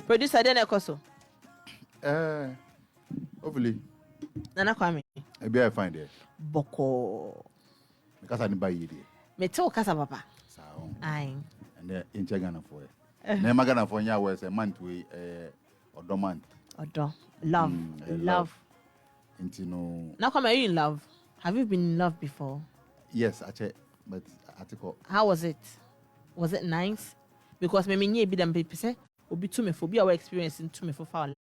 Producer Dene Koso. Hopefully. Nana Kwame. Maybe I find it. Boko. Because I didn't buy it. Me too, Casa Papa. So. Aye. And they're in Chagana for it. Never gonna for you was a month we or dormant. Odo. Love. Love. And you know. Now come, are you in love? Have you been in love before? Yes, actually, but article. How was it? Was it nice? Because me nye bi them people say obi to me for be our experience into me for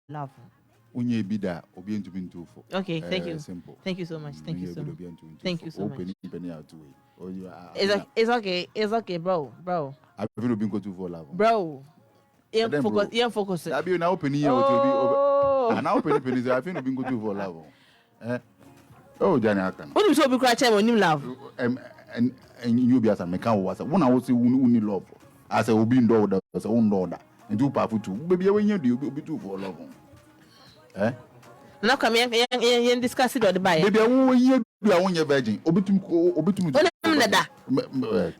love. Unye bi da obi into me too for. Okay, thank you. Simple. Thank you so much. Thank you so much. Thank you so much. Penny out to way. It's okay. It's okay, bro. I've been go to for love. Bro. Focus. I be now open here to be and now penny I think been go to for love. Oh, Johnny Akan. What do you so be cry when you love? And you be as a mechanic was one I was say only love. As a obi ndo da as a own and do powerful too. Baby when you do be too for love. Now come here discuss it or the buy. Baby you on your virgin. Obitum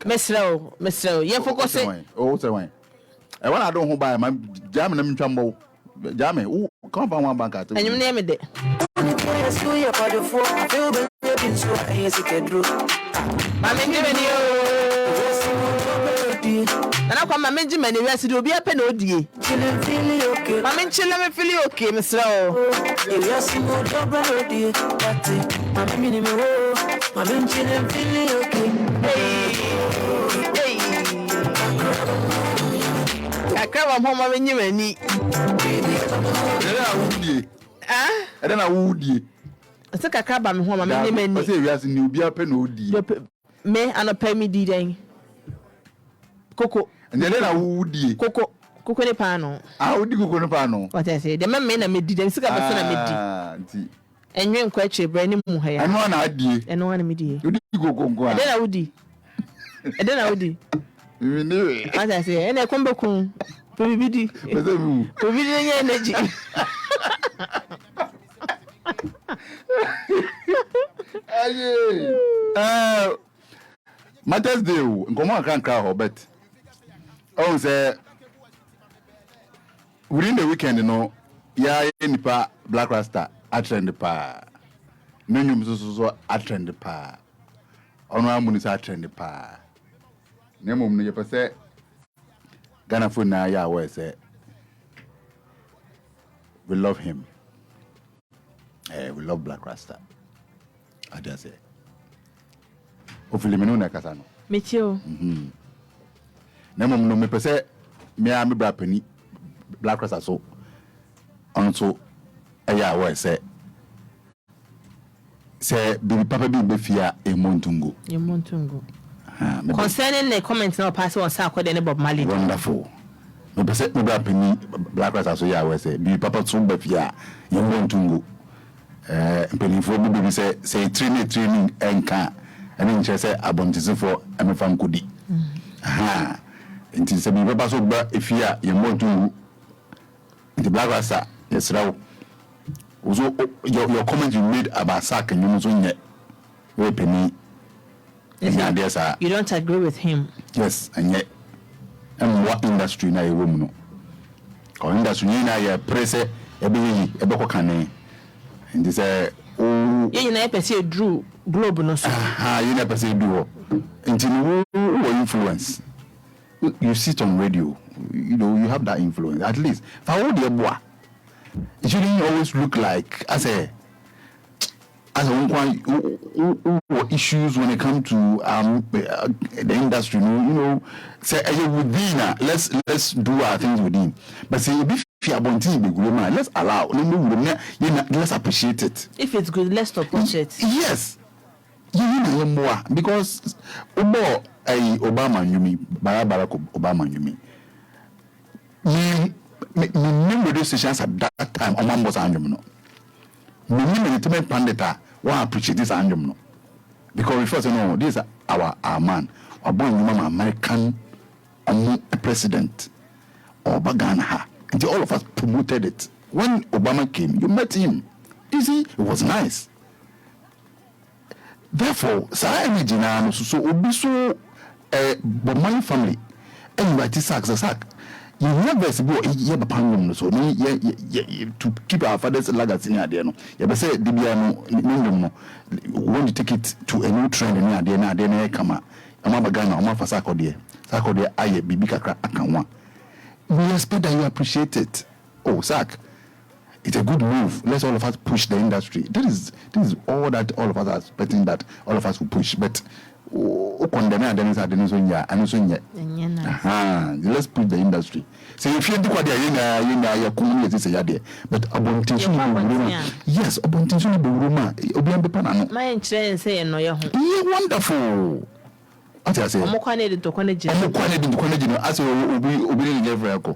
Mesro, you focus it. Oh, so why? I want I don't buy my jam and chambo. Jammy, come from one bank at and you name it. And I come my Benjamin, the rest will be a pen or D. I mean, chill, let me feel okay, Mr. Yes, you go to Brody. I'm minimum. I'm in chilling, feeling okay. Hey. I come home, I'm in you and me. And then I would ye. I took a cab, I'm home, I'm in you. I say, yes, and you'll be a pen or D. Me and a pay me D. Coco. And then I would ye. Coco ne pano. I would go to pano. What I say, the man made didn't see a medi. And you quite a brand new hair. And one idea. And one midi. You did go. And then I would. And then I would. You knew it. As I say, and I come back home. Energy. Matters do. Come on, can't cry, but. Oh, say within the weekend, you know, any Black Rasta attend the pa. No news so attend the pa. Onua munis attend the pa. Name of me, say Ghana for na ya we say we love him. We love Black Rasta. I just say. Hopefully, me no na kasa no. Me too. Name of me say me am bra pani Black Rasta so onto ya we say baby papa be fear e montungo. Concerning the comments now pass on Sako de Bob Marley. Wonderful. Me say me bra pani Black Rasta so ya we say baby papa so be fear e montungo. Penifo be say training enka and in say abontize for emfam kudi. Nti se bi baba so gba efia ye montungo. The Black Rasta yes raw. Also your comment you made about Sak and you so nye we penny. You don't agree with him? Yes, and yet and what industry na ye woman no. Or industry na ye press ebeko kane. And this oh you never say Drew Globe no so. You never say do. Until you influence. You sit on radio, you know, you have that influence. At least, for all the boy, it shouldn't always look like as a issues when it comes to the industry. You know, say within, let's do our things within. But say if you are wanting to be good, let's allow. Let's appreciate it. If it's good, let's support it. Yes. You know because Obama knew me, Barack Obama knew me. Me radio stations at that time, Obama was annual. Me the pandita, why appreciate this annual. Because we first know this is our man, our boy, American president, or Bagana. And all of us promoted it. When Obama came, you met him. You see, it was nice. Therefore, sa energy na so obi so Bomani family and right sack you never see boy ye ba pan so to keep our father's legacy near there no you be say dibia no want to take it to a new trend near there na there na kama ama Ghana ama fa sakode aye bibi kakra akanwa. We expect that you appreciate it. Oh, Zach, it's a good move. Let's all of us push the industry. This is all that all of us are expecting that all of us will push. But condemn let's push the industry. So if you do what you're community say there, but abontention yes, abontention be my interest say no you wonderful. What I say? I'm quite to connect. As obi never go.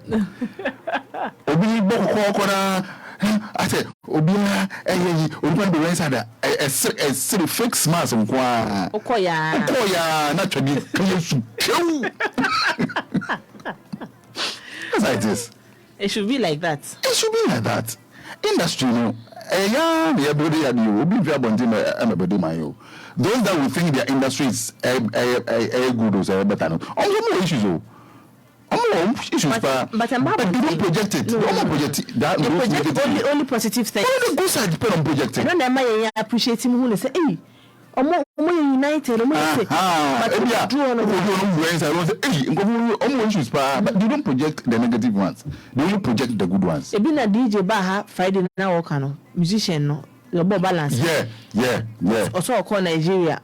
Obi boko I said obia obi be right side a fake smiles nkwa. Okoya na twedi kayesu. It's like this. It should be like that. It should be like that. Industry no. Everybody had you. Obi via bonti everybody my you. Those that will think their industry is good or better. More issues, but they don't project it. They don't project it. That project only positive things. Only the good side depend on projecting. I don't appreciate him who say, hey, united. But they don't project the negative ones. They only project the good ones. Been a DJ Baha Friday now, musician no. Your balance. Yeah. Also, call Nigeria.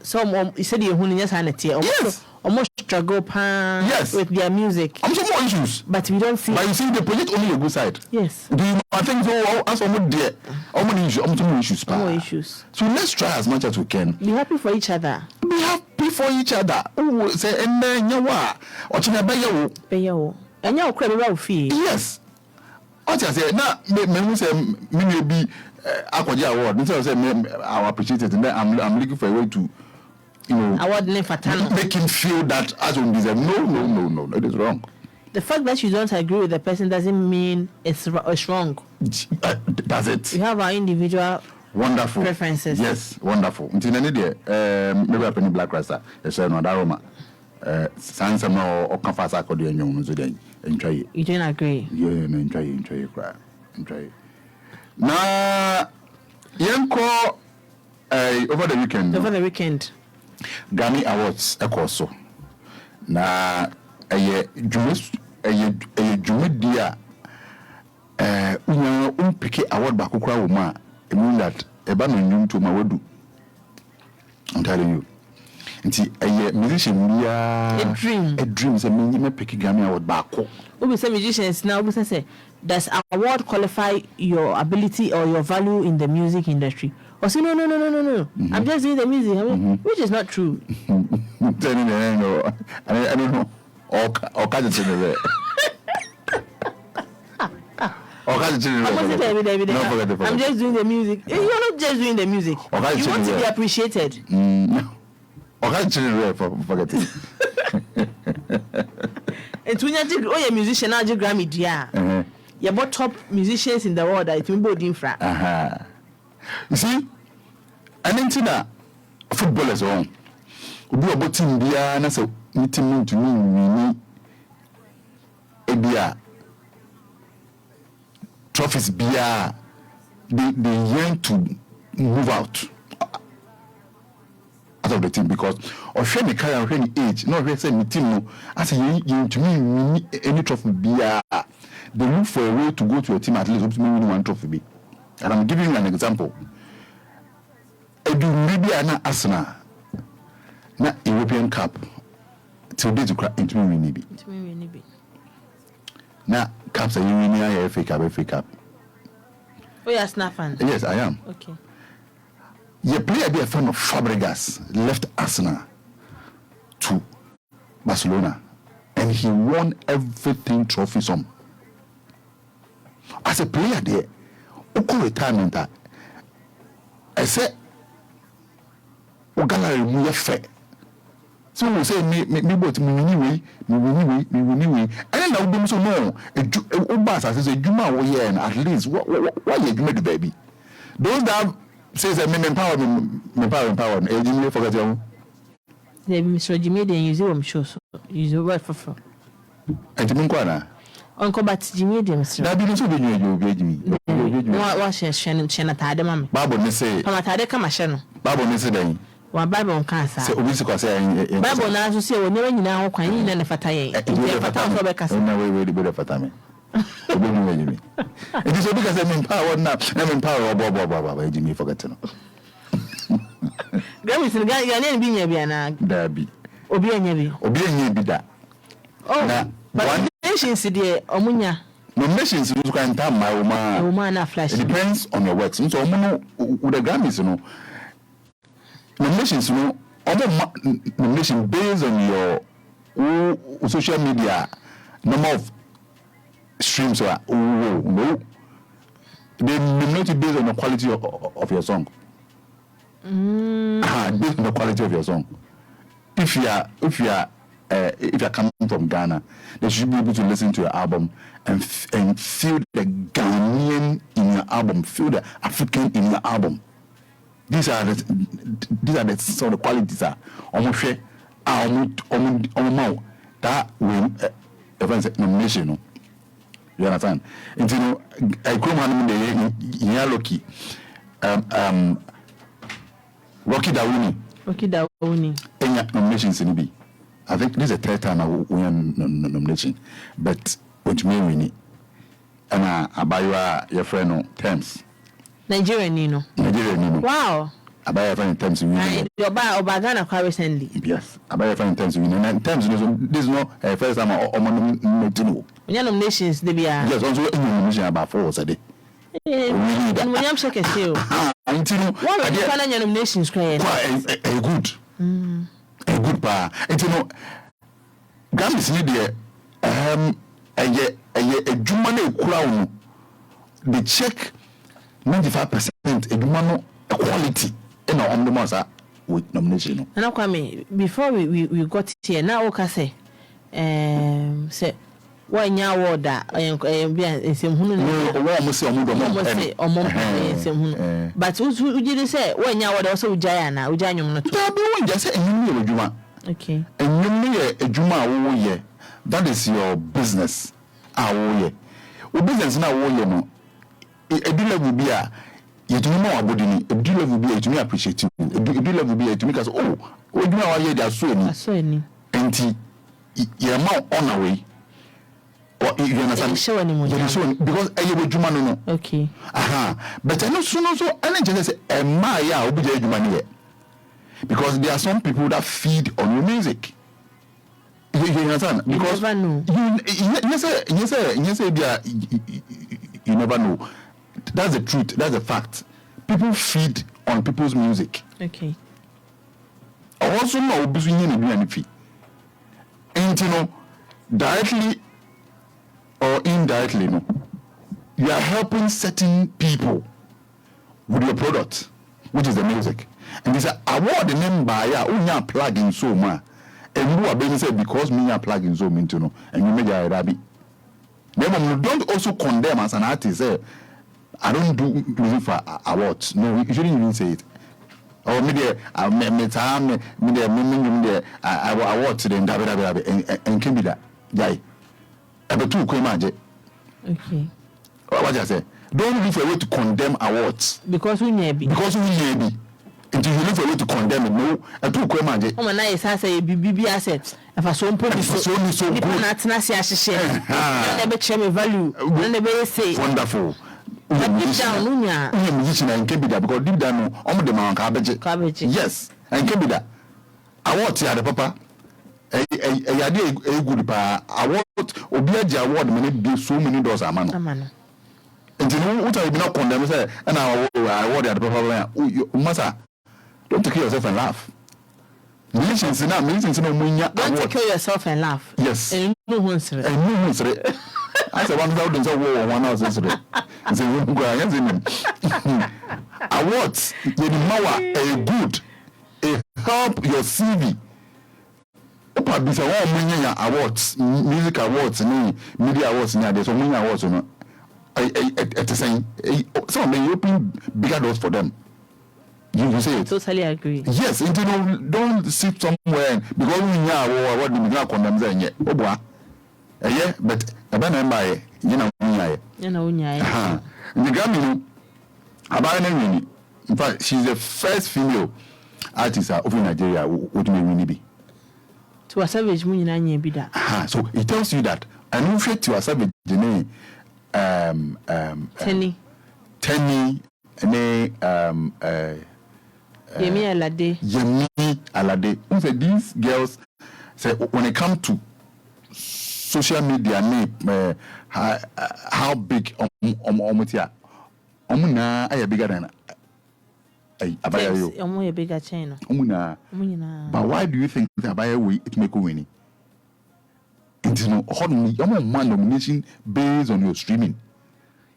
Some he said you yes. Almost struggle with their music. I'm some more issues. But we don't see. But you see, they project only a good side. Yes. Do you I think so? As almost there. How many issues? More issues. So let's try as much as we can. Be happy for each other. Be happy for each other. Oh, say and then you are. Or to Bayo. And you are fee. Yes. What I say now, me say me be Akwaji award. Instead of saying I appreciate it, and then I'm looking for a way to, award make him feel that as we deserve. No, it is wrong. The fact that you don't agree with the person doesn't mean it's wrong. That's it. We have our individual wonderful preferences. Yes, wonderful. Until any day, maybe I penny black rice. Yes, no, Adwuma. Sans some or confess I could do enjoy it. You don't agree? Yeah, enjoy it, cry. Enjoy it. Now, Yanko, over the weekend. Grammy Awards, so. Now, a Jumedia, pick award back woman. I mean that a banner to my word. I'm telling you. A musician, a dream is a minimum picking Grammy Award back. We say musicians now, we say, does award qualify your ability or your value in the music industry? Or say, no. Mm-hmm. I'm just doing the music, which is not true. I don't know. Or can't you say that? I'm just doing the music. You're not just doing the music. You want to be appreciated. Or can't you forget it? And when you're a musician, I'll just Grammy, dear. You're about top musicians in the world that it's both infra. You see, I think that football is wrong. We do about team beer, and that's a meeting to me. We need a beer. Trophies beer. They yearn to move out of the team because of any kind of any age. No, we say team no. I say you to me we need any trophy beer. They look for a way to go to a team at least maybe one trophy. And I'm giving you an example. Maybe an Arsenal, not European Cup. Today to crack into me, maybe. Now, Cups are you winning FA Cup? Oh, you're a Snap fan? Yes, I am. Okay. Your player be a fan of Fabregas, left Arsenal to Barcelona, and he won everything trophies on. As a player there, Oko retirement, I said, Ogala remove fair. So we say me but me anyway. And then I would so no. Obas says a Juma wo here at least what you do the baby. Those that says that me empower. Jimmy forget you. The Mr. Jimmy then use him show so use word for. And Jimmy Kwana. Uncle but Jimmy Dims. That be so be you Jimmy. What Shannon Tade Mammy. Bible me say, Pamatade Kamashano. Bible me say, One Bible on cancer. so we say, Bible now to say, when you're now, can you then if I tie? If you're really better for time. It is because I'm in power now. I'm in power. Bob, Jimmy forgot to know. Grammys and Guy, your name being a Biana. There be. Obian be that. Oh, but nations, dear, Omunya. Nominations you can tell my woman flash. It depends on your works. So, with the Grammys, you know, nominations, you know, nomination based on your social media number of streams or no. They nominate you based on the quality of your song. Based on the quality of your song. If you are coming from Ghana, they should be able to listen to your album and feel the Ghanaian in your album, feel the African in your album. These are the sort of qualities that that will nomination. You understand? And you know, I come on the Loki, Rocky Dawuni. Any nominations in B. I think this is the third time I win nomination, but what you mean it? And I buy your friend on terms. Nigerian Nino. Wow. I buy your friend in terms of winning. You buy Obagana quite recently. Yes, I buy your friend in terms of winning. And terms, this is not first time I'm nominating. Your nominations, they be yes, also in nomination about 4 a day. And when I'm shaking still, until what are your nominations? Quite a good. A good pa. And you know, Grammys need a Jumane crown. They check 95% a Jumano quality in our own with nomination. And now, Kwame, before we got here, now okay say, say, why now award that be some but who did say when you award also Ujayana, Ujanyum not just say Juma. Okay. And you mean a Juma, that is your business. Our business now, a dealer will be a you do more about it. A dealer will be to me appreciate you. A dealer will be to me because oh, we do our year that's so any. And you're more on our way. Or you understand? Show anymore. Because I will Juma no. Okay. But I know soon so any just say Maya will be Juma because there are some people that feed on your music. You understand? Because you never know. That's the truth. That's the fact. People feed on people's music. Okay. Also, no, and you know, directly or indirectly, no, you are helping certain people with your product, which is the music. And they say, award the name by ya, plug in so much. And who are being said because me are plugging so into no, and you make a rabbit. Then don't also condemn as an artist. Say, I don't do music for awards. No, you shouldn't even say it. Or maybe I award to them and can be that. Jai. But two okay. What I say? Don't look for a way to condemn awards. Because we may be. Until you look for a way to condemn it, no, a two quemaje. Oh, man, I say BB assets. If I saw put so good, not share. Never share me value. Never say wonderful. Deep down, and can be that because deep down on the Mount Cabbage. Yes, and can be that. Awards here, the papa. A good pa award Obiaja award many be so many doors a man. And you know what I not condemn say and I award at the papa. Massa, don't take yourself and laugh. Musicians now, don't take care yourself and laugh. Yes. And no one's I said 1,000 war 1 hour. Awards, a good, a help your CV. Bisa awards, music awards, media awards, there's so many awards. At the same, some of them you open bigger doors for them. You say it. Totally agree. Yes, and you know, don't sit somewhere because we know what we not condemn them yet. Yeah, but Aba na mbaye, yena unyaye. Yena unyaye. The Grammy, about any. In fact, she's the first female artist of Nigeria who would be. To a savage moon in be that. So it tells you that an infant to a savage Tenny, Yemi Alade. These girls say when it comes to social media, how big Omutia Omuna I bigger than Abayo. Bigger chain. Omuna. But why do you think that Abayo will it make a winning? It is not hot nomination based on your streaming.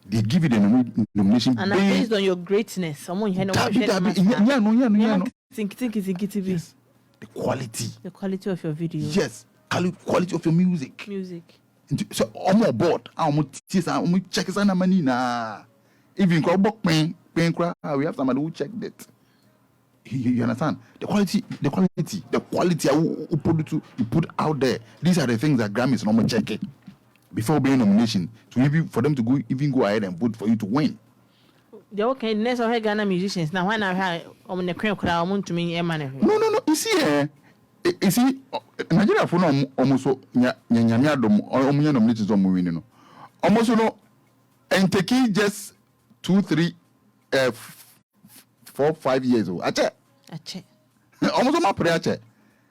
They give you the nomination and based on your greatness. Someone yes. The quality. The quality of your video. Yes. Quality of your music. So I'm board. I'm check some money na. Even we have somebody who check that. You understand? The quality you put out there. These are the things that Grammys normally check it before being nomination for them to go ahead and vote for you to win. The okay next of Ghana musicians now when I have on the crowd I want to mean money. No. You see Nigeria for no almost nyanya dom or nominations on winning no. Almost no and take just 2, 3 4, 5 years old. Ache. Almost my prayer check.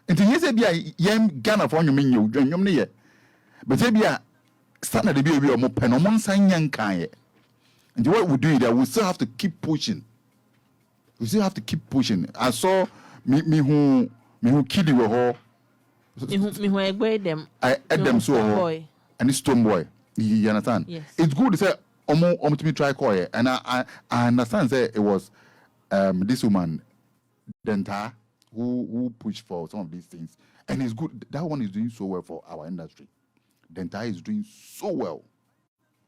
Until you say, be a Ghana for you mean you, but maybe start at the baby or more pen or one sign young kind. And what we do is that we still have to keep pushing. I saw me who killed you WOHO. Me who I them. I add them so boy. And it's stone boy. You understand? Yes. It's good to say to me try call and I understand that it was this woman Denta who pushed for some of these things, and it's good. That one is doing so well for our industry. Denta is doing so well,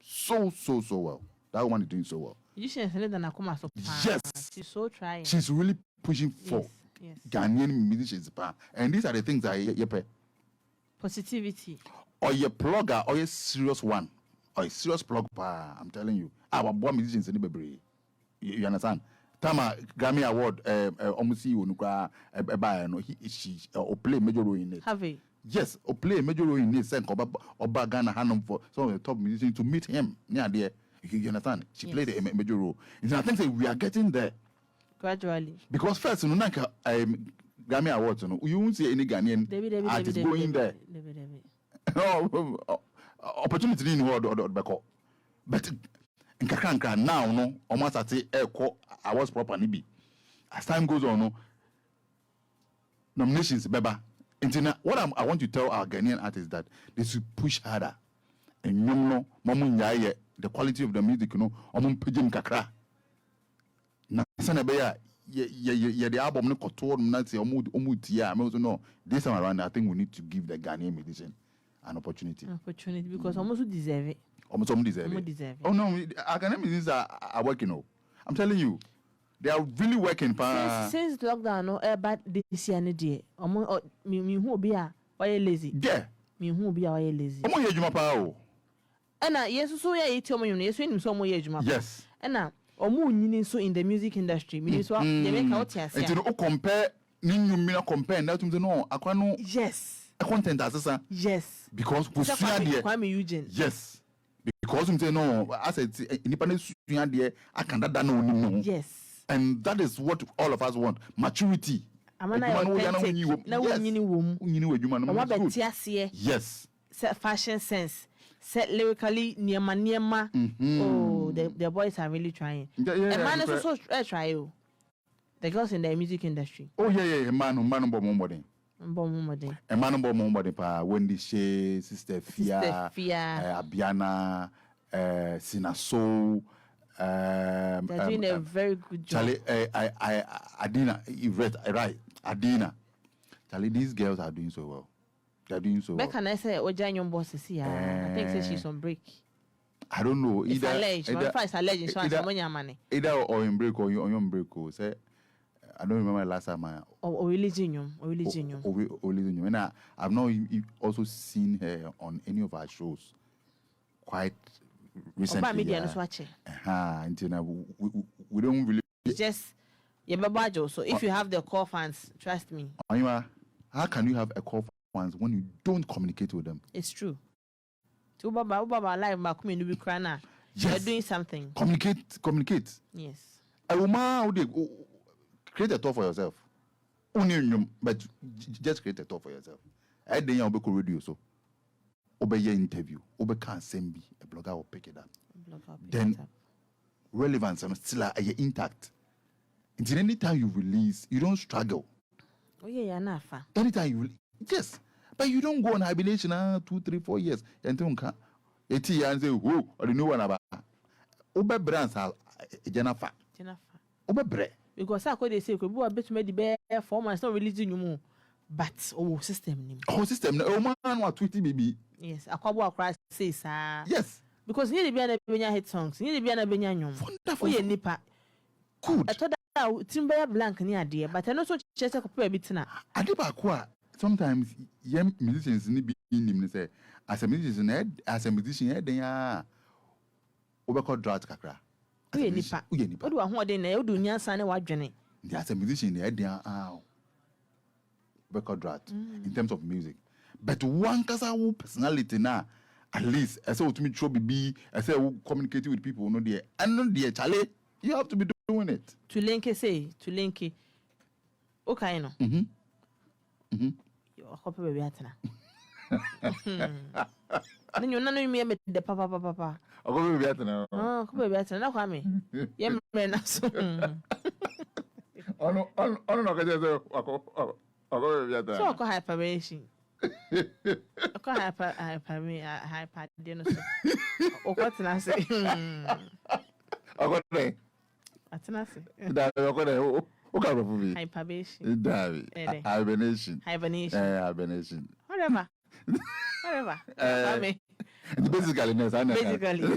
so well. That one is doing so well. Yes, she's so trying. She's really pushing for Ghanaian musicians, and these are the things that you pay. Positivity. Or your plugger, or a serious one, or a serious plug. I'm telling you, our boy musicians in the baby. You understand? Tama Grammy Award, Omusi Onukwa, she play major role in it. Have you? Yes, play major role in it. Send Oba Ghana Hanum for some of the top musicians to meet him. Yeah, there. You understand? She played a major role. And I think that we are getting there gradually. Because first, Grammy Awards, you won't see any Ghanaian artist going there. Opportunity in the but Nkakanka now no almost at awards proper nibi. As time goes on, no nominations beba. And what I want to tell our Ghanaian artists that they should push harder. And you know, the quality of the music, pejim kakra. Na sana the album no kotor na say omutia. No, this time around I think we need to give the Ghanaian musician an opportunity. Because almost deserve it. Almost deserve it. Oh no, our Ghanaian musicians are working. I'm telling you, they are really working. Since lockdown, no, but this year, me who be a why lazy? Yeah, me who be a why lazy. And yes, so yeah, it's yes, when some way yes, and now so in the music industry, me so they make out here. And you compare, compare that to no, I yes, a content as yes, because yes. Because you say no, I said independent I can no. Yes. And that is what all of us want. Maturity. Yes. Set fashion sense. Set lyrically niema. Oh, the boys are really trying. And man is also try. The girls in the music industry. Oh yeah, man a man about pa Wendy Shea, Sister Fia, Abiana, Sinaso. They're doing a very good job. Charlie, Adina, right? Adina. Charlie, these girls are doing so well. They're doing so well. Can I say, Ojanyon boss is here? I think she's on break. I don't know. It's alleged. It's alleged. Either or in break or on break. Say. I don't remember last time. Religion. And I've not also seen her on any of our shows. quite recently. About media no watch. We don't really. It's just so if you have the core fans, trust me. Onua, how can you have a core fans when you don't communicate with them? It's true. To Baba live Makumi you're doing something. Communicate. Yes. Adwuma, create a talk for yourself. Only but just create a talk for yourself. I then you be radio so. Obe your interview. Obe can send me a blogger will pick it up. Then relevance and still are intact. Until anytime you release, you don't struggle. Oh yeah, enough. Anytime you yes, but you don't go on hibernation 2, 3, 4 years. And don't come 80 years and say, whoa, or the new one about Obe brands are Jennifer. Obe bre. Because I could say, could be a bit maybe bear 4 months, not releasing you more. But system. Oh, system. Oh man, what tweety baby. Yes, a couple of cries says, yes. Because nearly be a Benya hit songs, nearly be a Benya. Wonderful. Yeah, nipper. Good. I thought that timber blank near dear, but I know so just a couple of bits now. I do back sometimes young musicians need be in him say, as a musician, head, they are overcalled drought kakra. We nipper. What do I want in there? Do Nyan San what journey? As a musician, head, they are overcalled drought in terms of music. But one casa personality now, at least, I say, to me, trouble be, I say, communicating with people, no dear, and no dear, Charlie, you have to be doing it. To link it. Okay, no. You are copy baby atana. Then you know me the papa. I'll go baby atana. Oh, copy baby atana. Now come yeah, man. So. Oh no, I just I'll go baby atana. So I call hyperbation. I call hyper dinosaur. Oh, what's I say? I got there. Atana say. That I got there. Okay, Rafubi. Hyperbation. Hibernation. Hibernation. Whatever. Basically, no, basically.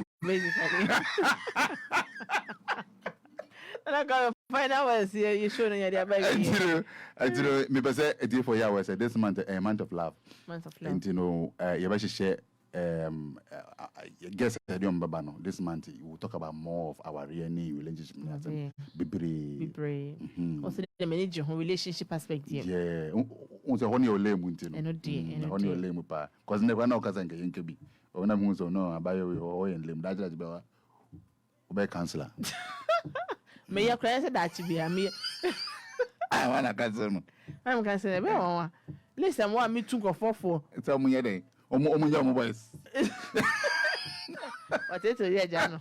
And I got to find out what's here. You showing your baby. I do. Me say a day for you. This month, a month of love. And you know, you better share. I guess this month we'll talk about more of our relationship. Be brave. Also, the manage your relationship perspective. Yeah, also on your lame, on your lame, because never know because I can be. When I'm also no, I buy your and lame. That's about obey counselor. May you cry that to be a me. I want to cancel. I'm canceling. Listen, what me took off for. Tell me a day. Young boys. What is it, Jano?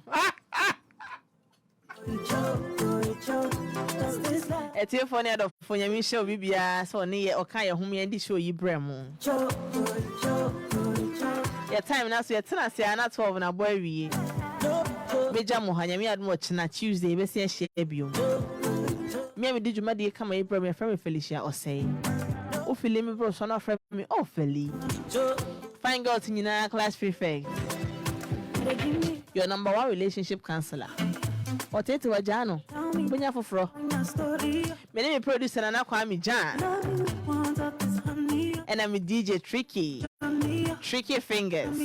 A telephone out of Fonya show, Bibia, so near or kind of whom you show you bremo. Your time now, so you're 10 and not 12 and a boy. Major Mohanya, had much na Tuesday, Bessie Shabu. Maybe did you maddy come a brother from Felicia or say, oh, Philip, bro, son of me, oh, Philly. Fine girl in your class prefect. Your number 1 relationship counselor. Or take to a Jano. When you're for fro. My name is producer and I call me John. And I'm a DJ Tricky. Tricky Fingers.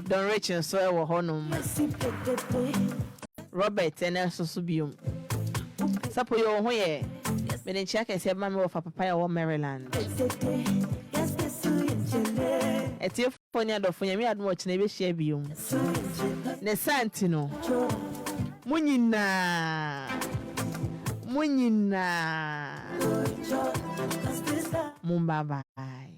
Don't reach and so WOHO. Robert and also Subium. Suppose you're here. But then check and say, Mammy of a papaya or Maryland. At your phone, me had much never share you. Ne Santino Munina Mumbaba.